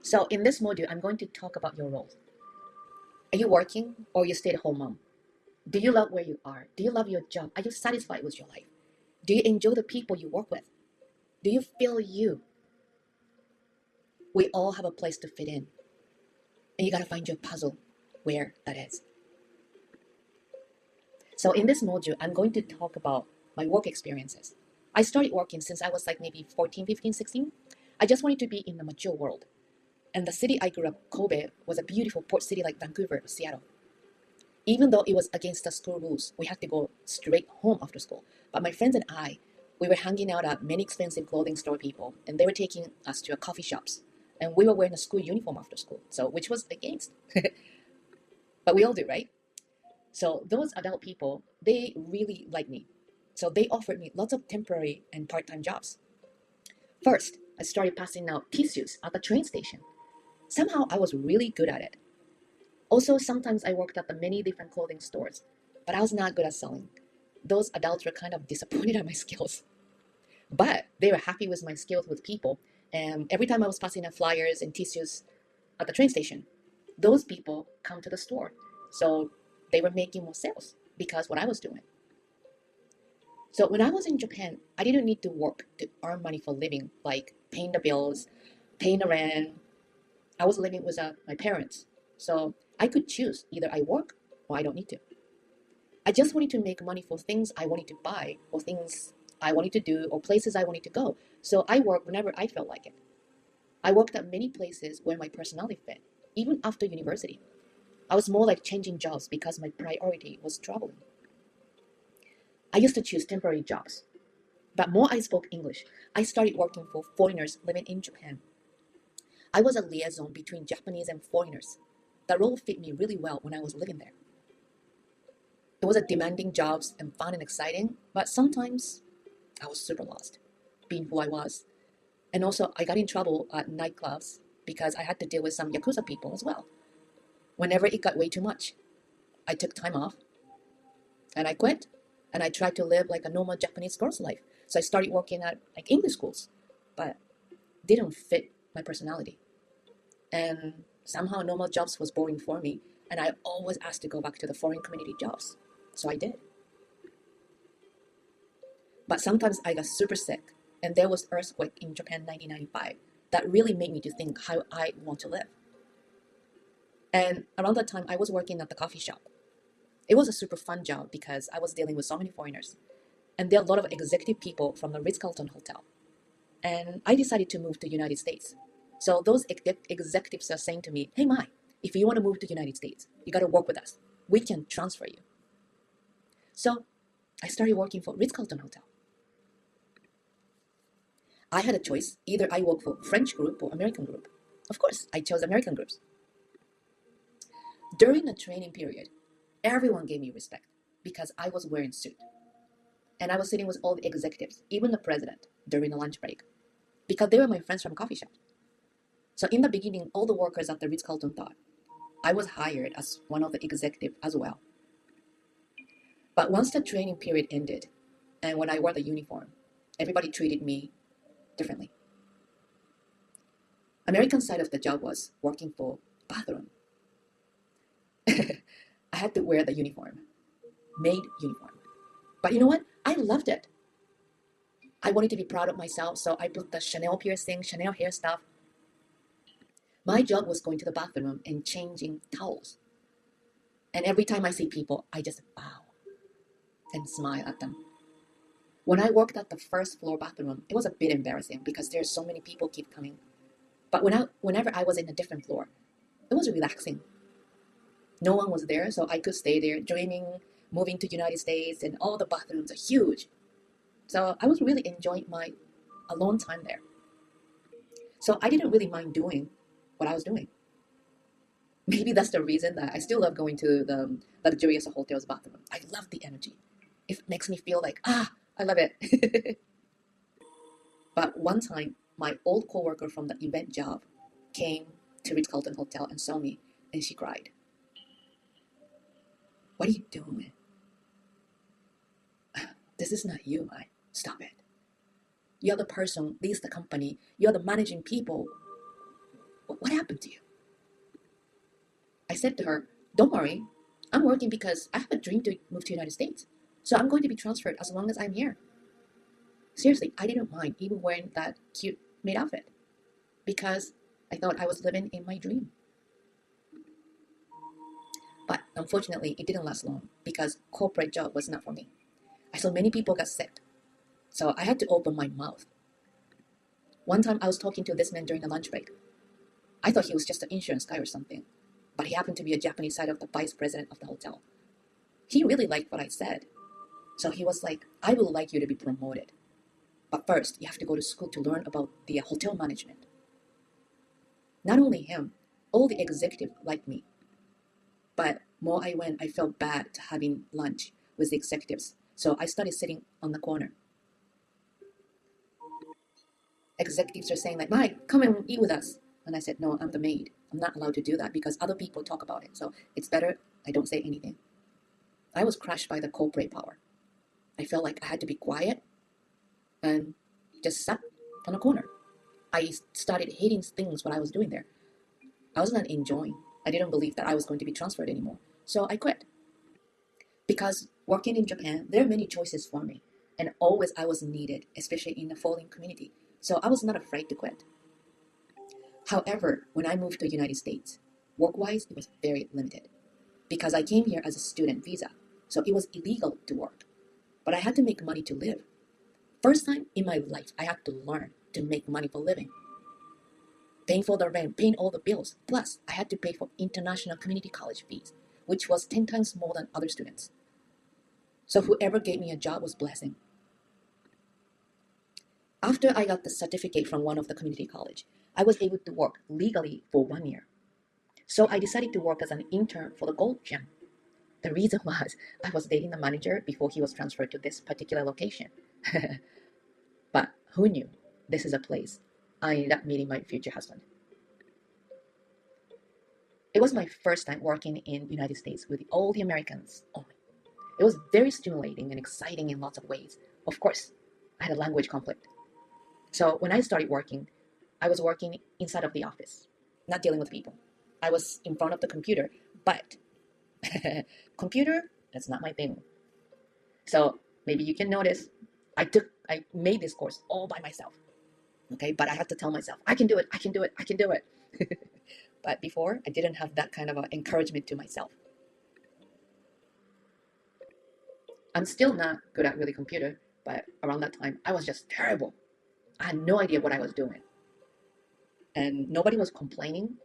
So in this module, I'm going to talk about your role. Are you working or you stay-at-home mom? Do you love where you are? Do you love your job? Are you satisfied with your life? Do you enjoy the people you work with? Do you feel you? We all have a place to fit in. And you gotta find your puzzle where that is. So in this module, I'm going to talk about my work experiences. I started working since I was like maybe 14, 15, 16. I just wanted to be in the mature world. And the city I grew up, Kobe, was a beautiful port city like Vancouver or Seattle. Even though it was against the school rules, we had to go straight home after school. But my friends and I, we were hanging out at many expensive clothing store people, and they were taking us to coffee shops. And we were wearing a school uniform after school, so which was against. But we all do, right? So those adult people, they really liked me. So they offered me lots of temporary and part-time jobs. First, I started passing out tissues at the train station. Somehow I was really good at it. Also, sometimes I worked at the many different clothing stores, but I was not good at selling. Those adults were kind of disappointed at my skills. But they were happy with my skills with people, and every time I was passing out flyers and tissues at the train station, those people come to the store. So they were making more sales because what I was doing. So when I was in Japan, I didn't need to work to earn money for living, like paying the bills, paying the rent. I was living with my parents. So I could choose either I work or I don't need to. I just wanted to make money for things I wanted to buy or things I wanted to do or places I wanted to go. So I worked whenever I felt like it. I worked at many places where my personality fit, even after university. I was more like changing jobs because my priority was traveling. I used to choose temporary jobs. But more I spoke English, I started working for foreigners living in Japan. I was a liaison between Japanese and foreigners. That role fit me really well when I was living there. It was a demanding job and fun and exciting, but sometimes I was super lost, being who I was. And also, I got in trouble at nightclubs because I had to deal with some Yakuza people as well. Whenever it got way too much, I took time off, and I quit, and I tried to live like a normal Japanese girl's life. So I started working at like English schools, but didn't fit my personality. And somehow normal jobs was boring for me, and I always asked to go back to the foreign community jobs. So I did. But sometimes I got super sick, and there was earthquake in Japan 1995 that really made me to think how I want to live. And around that time, I was working at the coffee shop. It was a super fun job because I was dealing with so many foreigners. And there are a lot of executive people from the Ritz-Carlton Hotel. And I decided to move to the United States. So those executives are saying to me, hey, Mai, if you want to move to the United States, you got to work with us. We can transfer you. So I started working for Ritz-Carlton Hotel. I had a choice. Either I work for French group or American group. Of course, I chose American groups. During the training period, everyone gave me respect because I was wearing a suit. And I was sitting with all the executives, even the president, during the lunch break, because they were my friends from coffee shop. So in the beginning, all the workers at the Ritz-Carlton thought I was hired as one of the executives as well. But once the training period ended, and when I wore the uniform, everybody treated me differently. American side of the job was working for bathroom. I had to wear the uniform, maid uniform. But you know what? I loved it. I wanted to be proud of myself, so I put the Chanel piercing, Chanel hair stuff. My job was going to the bathroom and changing towels. And every time I see people, I just bow and smile at them. When I worked at the first floor bathroom, it was a bit embarrassing because there's so many people keep coming. But whenever I was in a different floor, it was relaxing. No one was there, so I could stay there dreaming, moving to the United States, and all the bathrooms are huge. So I was really enjoying my alone time there. So I didn't really mind doing what I was doing. Maybe that's the reason that I still love going to the luxurious hotels bathroom. I love the energy. It makes me feel like, I love it. But one time, my old coworker from the event job came to Ritz-Carlton Hotel and saw me, and she cried. What are you doing? This is not you, Mai. Stop it. You're the person, leads the company. You're the managing people. what happened to you? I said to her, don't worry, I'm working because I have a dream to move to the United States. So I'm going to be transferred as long as I'm here. Seriously, I didn't mind even wearing that cute maid outfit because I thought I was living in my dream. But unfortunately, it didn't last long because corporate job was not for me. I saw many people got sick, so I had to open my mouth. One time I was talking to this man during a lunch break. I thought he was just an insurance guy or something, but he happened to be a Japanese side of the vice president of the hotel. He really liked what I said. So he was like, I would like you to be promoted. But first, you have to go to school to learn about the hotel management. Not only him, all the executives liked me. But more I went, I felt bad having lunch with the executives. So I started sitting on the corner. Executives are saying like, Mike, come and eat with us. And I said, no, I'm the maid. I'm not allowed to do that because other people talk about it. So it's better I don't say anything. I was crushed by the corporate power. I felt like I had to be quiet and just sat on a corner. I started hating things what I was doing there. I was not enjoying. I didn't believe that I was going to be transferred anymore. So I quit. Because working in Japan, there are many choices for me. And always I was needed, especially in the foreign community. So I was not afraid to quit. However, when I moved to the United States, work-wise, it was very limited. Because I came here as a student visa. So it was illegal to work. But I had to make money to live. First time in my life, I had to learn to make money for living. Paying for the rent, paying all the bills. Plus, I had to pay for international community college fees, which was 10 times more than other students. So whoever gave me a job was a blessing. After I got the certificate from one of the community college, I was able to work legally for 1 year. So I decided to work as an intern for the Gold Gym. The reason was I was dating the manager before he was transferred to this particular location. But who knew this is a place I ended up meeting my future husband. It was my first time working in the United States with all the Americans only. It was very stimulating and exciting in lots of ways. Of course, I had a language conflict. So when I started working, I was working inside of the office, not dealing with people. I was in front of the computer, but computer, that's not my thing. So maybe you can notice, I made this course all by myself. Okay, but I had to tell myself, I can do it. But before, I didn't have that kind of encouragement to myself. I'm still not good at really computer, but around that time, I was just terrible. I had no idea what I was doing. And nobody was complaining.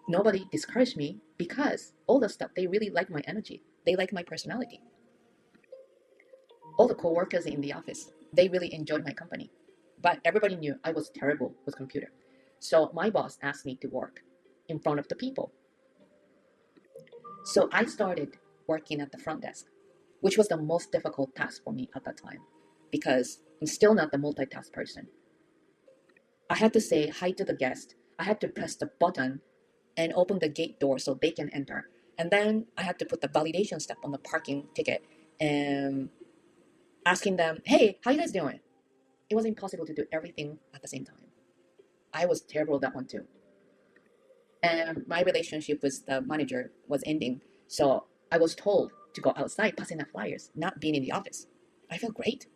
Nobody discouraged me because all the stuff, they really liked my energy. They liked my personality. All the co-workers in the office, they really enjoyed my company. But everybody knew I was terrible with computer. So my boss asked me to work in front of the people. So I started working at the front desk, which was the most difficult task for me at that time because I'm still not the multitask person. I had to say hi to the guest. I had to press the button and open the gate door so they can enter. And then I had to put the validation step on the parking ticket and asking them, hey, how you guys doing? It was impossible to do everything at the same time. I was terrible at that one too. And my relationship with the manager was ending. So I was told to go outside passing out flyers, not being in the office. I felt great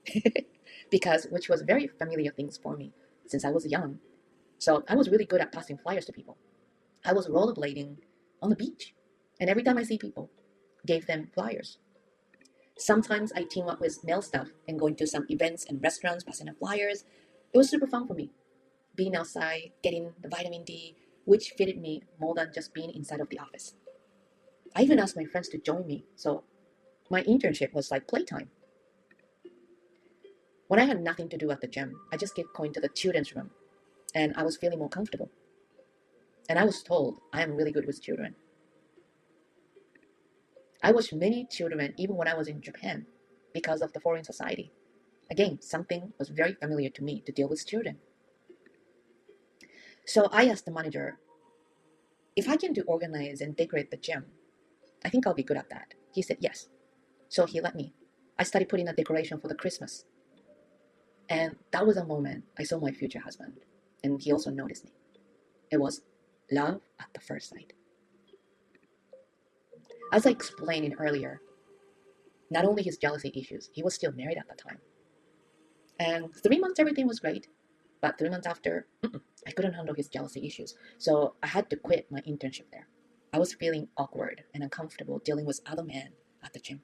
because which was very familiar things for me since I was young. So I was really good at passing flyers to people. I was rollerblading on the beach. And every time I see people, gave them flyers. Sometimes I team up with male staff and going to some events and restaurants, passing out flyers. It was super fun for me. Being outside, getting the vitamin D, which fitted me more than just being inside of the office. I even asked my friends to join me, so my internship was like playtime. When I had nothing to do at the gym, I just kept going to the children's room, and I was feeling more comfortable. And I was told I am really good with children. I watched many children even when I was in Japan because of the foreign society. Again, something was very familiar to me to deal with children. So I asked the manager, if I can organize and decorate the gym, I think I'll be good at that. He said yes. So he let me. I started putting a decoration for the Christmas. And that was a moment I saw my future husband. And he also noticed me. It was love at the first sight. As I explained earlier, not only his jealousy issues, he was still married at the time. And 3 months, everything was great. But 3 months after, I couldn't handle his jealousy issues. So I had to quit my internship there. I was feeling awkward and uncomfortable dealing with other men at the gym.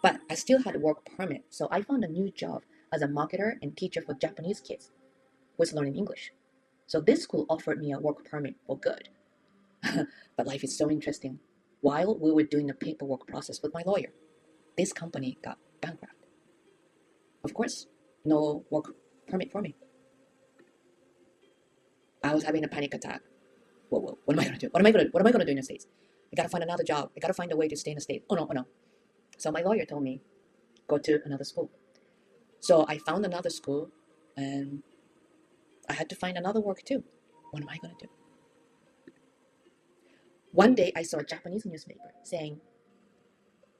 But I still had a work permit, so I found a new job as a marketer and teacher for Japanese kids who was learning English. So this school offered me a work permit for good. But life is so interesting. While we were doing the paperwork process with my lawyer, this company got bankrupt. Of course, no work permit for me. I was having a panic attack. Whoa, what am I going to do? What am I going to do in the States? I got to find another job. I got to find a way to stay in the States. Oh no. So my lawyer told me, go to another school. So I found another school, and I had to find another work too. What am I going to do? One day I saw a Japanese newspaper saying,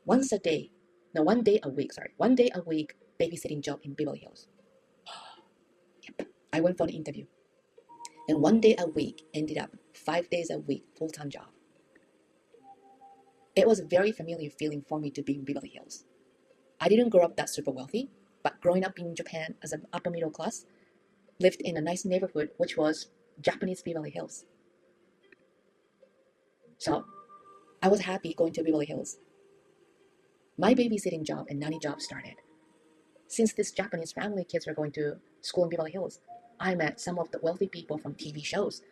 one day a week, babysitting job in Beverly Hills. Yep. I went for the interview. And 1 day a week ended up 5 days a week, full-time job. It was a very familiar feeling for me to be in Beverly Hills. I didn't grow up that super wealthy, but growing up in Japan as an upper middle class, lived in a nice neighborhood, which was Japanese Beverly Hills. So I was happy going to Beverly Hills. My babysitting job and nanny job started. Since this Japanese family kids were going to school in Beverly Hills, I met some of the wealthy people from TV shows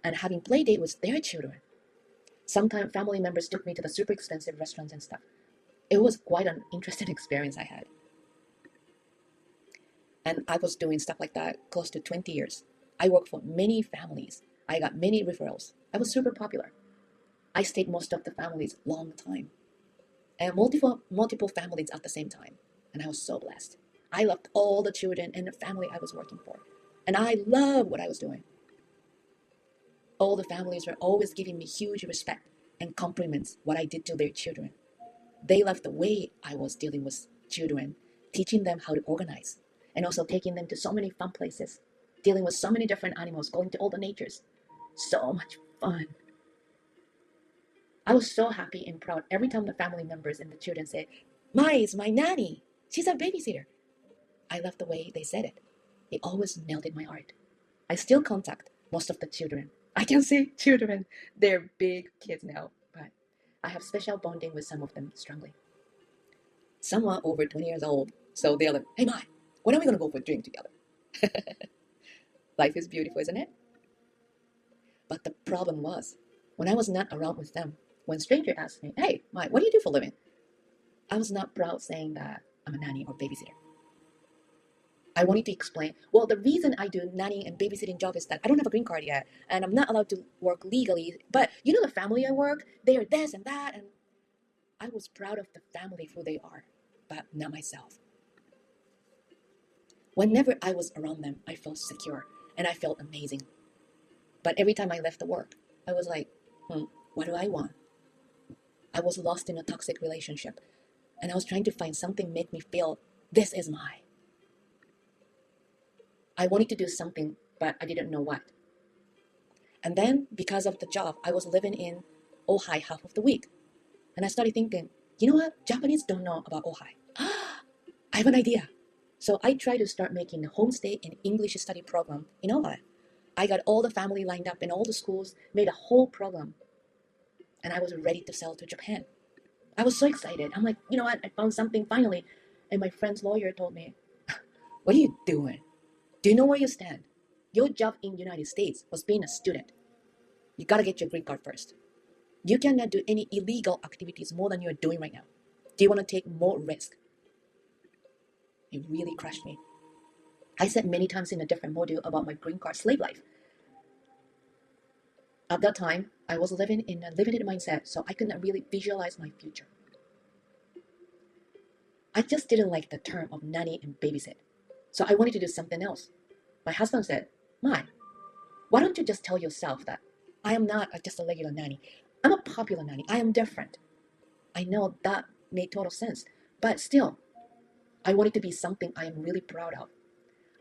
and having play date with their children. Sometimes family members took me to the super expensive restaurants and stuff. It was quite an interesting experience I had. And I was doing stuff like that close to 20 years. I worked for many families. I got many referrals. I was super popular. I stayed most of the families long time. And multiple families at the same time. And I was so blessed. I loved all the children and the family I was working for. And I loved what I was doing. All the families were always giving me huge respect and compliments what I did to their children. They loved the way I was dealing with children, teaching them how to organize, and also taking them to so many fun places, dealing with so many different animals, going to all the natures. So much fun. I was so happy and proud every time the family members and the children said, Mai is my nanny. She's a babysitter. I loved the way they said it. It always melted my heart. I still contact most of the children. I can say children. They're big kids now, but I have special bonding with some of them strongly. Some are over 20 years old, so they're like, hey, Mai, when are we going to go for a drink together? Life is beautiful, isn't it? But the problem was, when I was not around with them, when stranger asked me, hey, Mai, what do you do for a living? I was not proud saying that I'm a nanny or babysitter. I wanted to explain, well, the reason I do nanny and babysitting job is that I don't have a green card yet, and I'm not allowed to work legally, but you know the family I work, they are this and that, and I was proud of the family who they are, but not myself. Whenever I was around them, I felt secure, and I felt amazing. But every time I left the work, I was like, what do I want? I was lost in a toxic relationship, and I was trying to find something make me feel, this is mine. I wanted to do something, but I didn't know what. And then, because of the job, I was living in Ojai half of the week. And I started thinking, you know what? Japanese don't know about Ojai. I have an idea. So I tried to start making a homestay and English study program in Ojai. I got all the family lined up in all the schools, made a whole program. And I was ready to sell to Japan. I was so excited. I'm like, you know what? I found something finally. And my friend's lawyer told me, what are you doing? Do you know where you stand? Your job in the United States was being a student. You gotta get your green card first. You cannot do any illegal activities more than you're doing right now. Do you want to take more risk? It really crushed me. I said many times in a different module about my green card slave life. At that time, I was living in a limited mindset, so I could not really visualize my future. I just didn't like the term of nanny and babysit. So I wanted to do something else. My husband said, Mai, why don't you just tell yourself that I am not just a regular nanny. I'm a popular nanny. I am different. I know that made total sense. But still, I wanted to be something I am really proud of.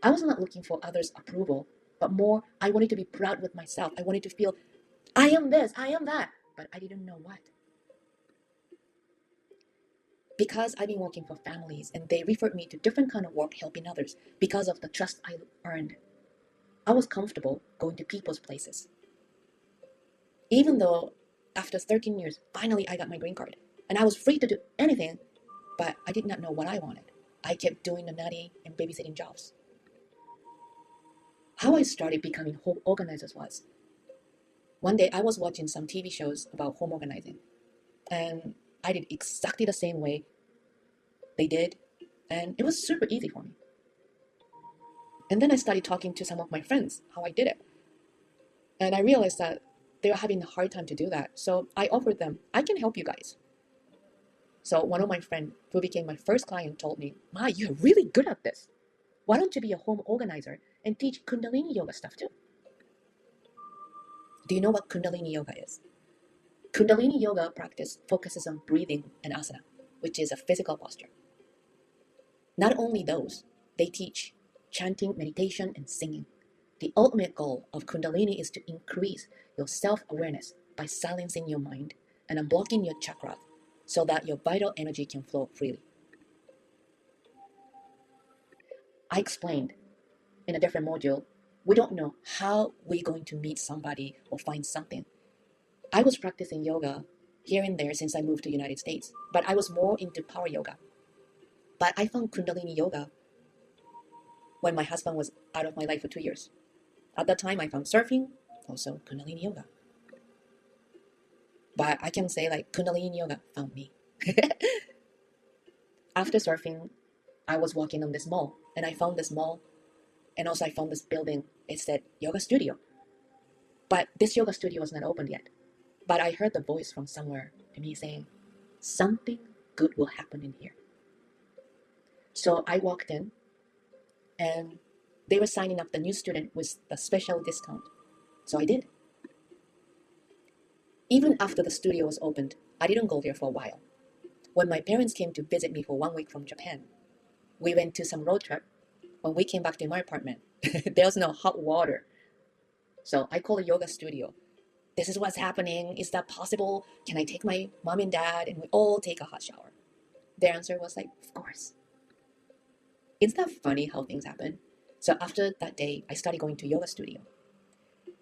I was not looking for others' approval. but more, I wanted to be proud with myself. I wanted to feel, I am this, I am that, but I didn't know what. Because I've been working for families and they referred me to different kind of work helping others because of the trust I earned, I was comfortable going to people's places. Even though after 13 years, finally I got my green card and I was free to do anything, but I did not know what I wanted. I kept doing the nanny and babysitting jobs. How I started becoming home organizers was, one day I was watching some TV shows about home organizing, and I did exactly the same way they did, and it was super easy for me. And then I started talking to some of my friends how I did it, and I realized that they were having a hard time to do that, so I offered them, I can help you guys. So one of my friends who became my first client told me, Ma, you're really good at this. Why don't you be a home organizer and teach Kundalini yoga stuff too? Do you know what Kundalini yoga is? Kundalini yoga practice focuses on breathing and asana, which is a physical posture. Not only those, they teach chanting, meditation, and singing. The ultimate goal of Kundalini is to increase your self-awareness by silencing your mind and unblocking your chakras so that your vital energy can flow freely. I explained in a different module, we don't know how we're going to meet somebody or find something. I was practicing yoga here and there since I moved to the United States, but I was more into power yoga. But I found Kundalini yoga when my husband was out of my life for 2 years. At that time, I found surfing, also Kundalini yoga. But I can say like Kundalini yoga found me. After surfing, I was walking on this mall, and I found this mall, and also I found this building. It said yoga studio. But this yoga studio was not open yet. But I heard the voice from somewhere to me saying, something good will happen in here. So I walked in, and they were signing up the new student with the special discount. So I did. Even after the studio was opened, I didn't go there for a while. When my parents came to visit me for 1 week from Japan, we went to some road trip. When we came back to my apartment, there was no hot water. So I called a yoga studio. This is what's happening. Is that possible? Can I take my mom and dad and we all take a hot shower? Their answer was like, of course. Isn't that funny how things happen? So after that day, I started going to yoga studio.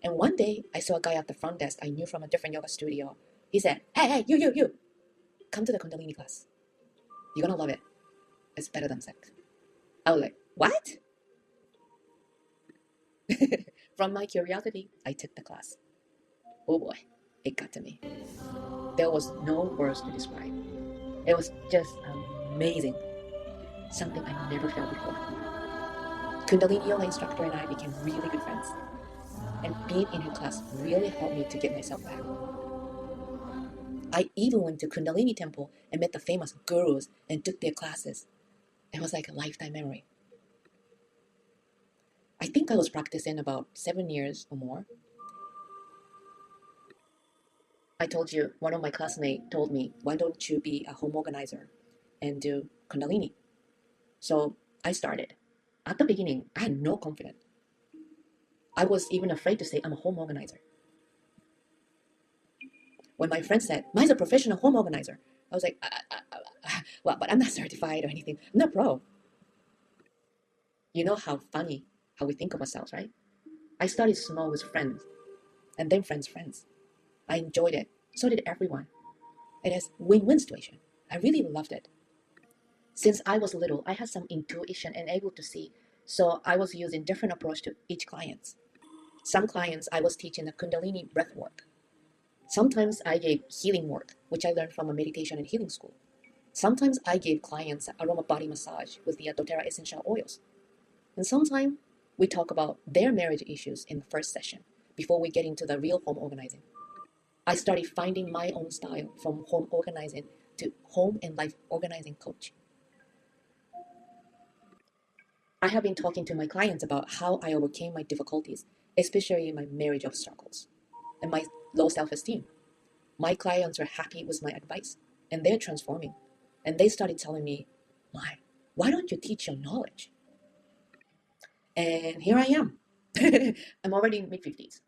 And one day, I saw a guy at the front desk I knew from a different yoga studio. He said, hey, you, come to the Kundalini class. You're gonna love it. It's better than sex. I was like, what? From my curiosity, I took the class. Oh boy, it got to me. There was no words to describe. It was just amazing. Something I never felt before. Kundalini yoga instructor and I became really good friends. And being in her class really helped me to get myself back. I even went to Kundalini temple and met the famous gurus and took their classes. It was like a lifetime memory. I think I was practicing about 7 years or more. I told you, one of my classmates told me, why don't you be a home organizer and do Kundalini? So I started. At the beginning, I had no confidence. I was even afraid to say I'm a home organizer. When my friend said, Mine's a professional home organizer, I was like, well, but I'm not certified or anything. I'm not pro. You know how funny how we think of ourselves, right? I started small with friends, and then friends' friends. I enjoyed it. So did everyone. It is a win-win situation. I really loved it. Since I was little, I had some intuition and able to see, so I was using different approach to each client. Some clients I was teaching the Kundalini breath work. Sometimes I gave healing work, which I learned from a meditation and healing school. Sometimes I gave clients aroma body massage with the doTERRA essential oils. And sometimes we talk about their marriage issues in the first session before we get into the real home organizing. I started finding my own style from home organizing to home and life organizing coach. I have been talking to my clients about how I overcame my difficulties, especially my marriage obstacles and my low self-esteem. My clients were happy with my advice, and they're transforming. And they started telling me, why don't you teach your knowledge? And here I am. I'm already in mid-50s.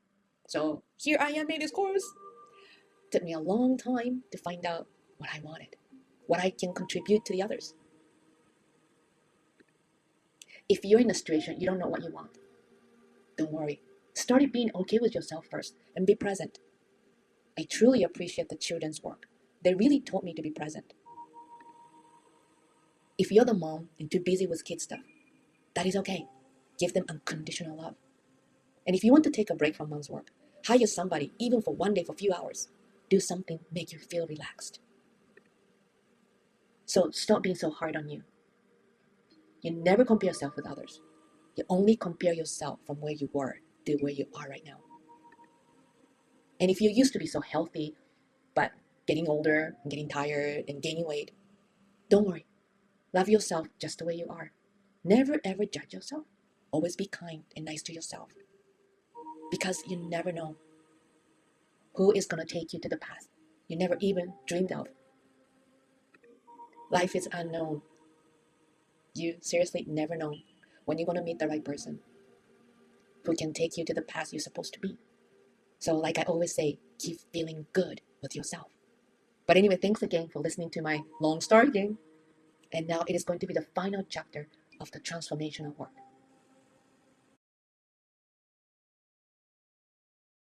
So here I am in this course. Took me a long time to find out what I wanted, what I can contribute to the others. If you're in a situation you don't know what you want, don't worry. Start being okay with yourself first and be present. I truly appreciate the children's work. They really taught me to be present. If you're the mom and too busy with kid stuff, that is okay. Give them unconditional love. And if you want to take a break from mom's work, hire somebody, even for one day for a few hours. Do something make you feel relaxed. So stop being so hard on you. You never compare yourself with others. You only compare yourself from where you were to where you are right now. And if you used to be so healthy, but getting older and getting tired and gaining weight, don't worry. Love yourself just the way you are. Never ever judge yourself. Always be kind and nice to yourself. Because you never know who is going to take you to the path you never even dreamed of. Life is unknown. You seriously never know when you're going to meet the right person who can take you to the path you're supposed to be. So like I always say, keep feeling good with yourself. But anyway, thanks again for listening to my long story again. And now it is going to be the final chapter of the transformational work.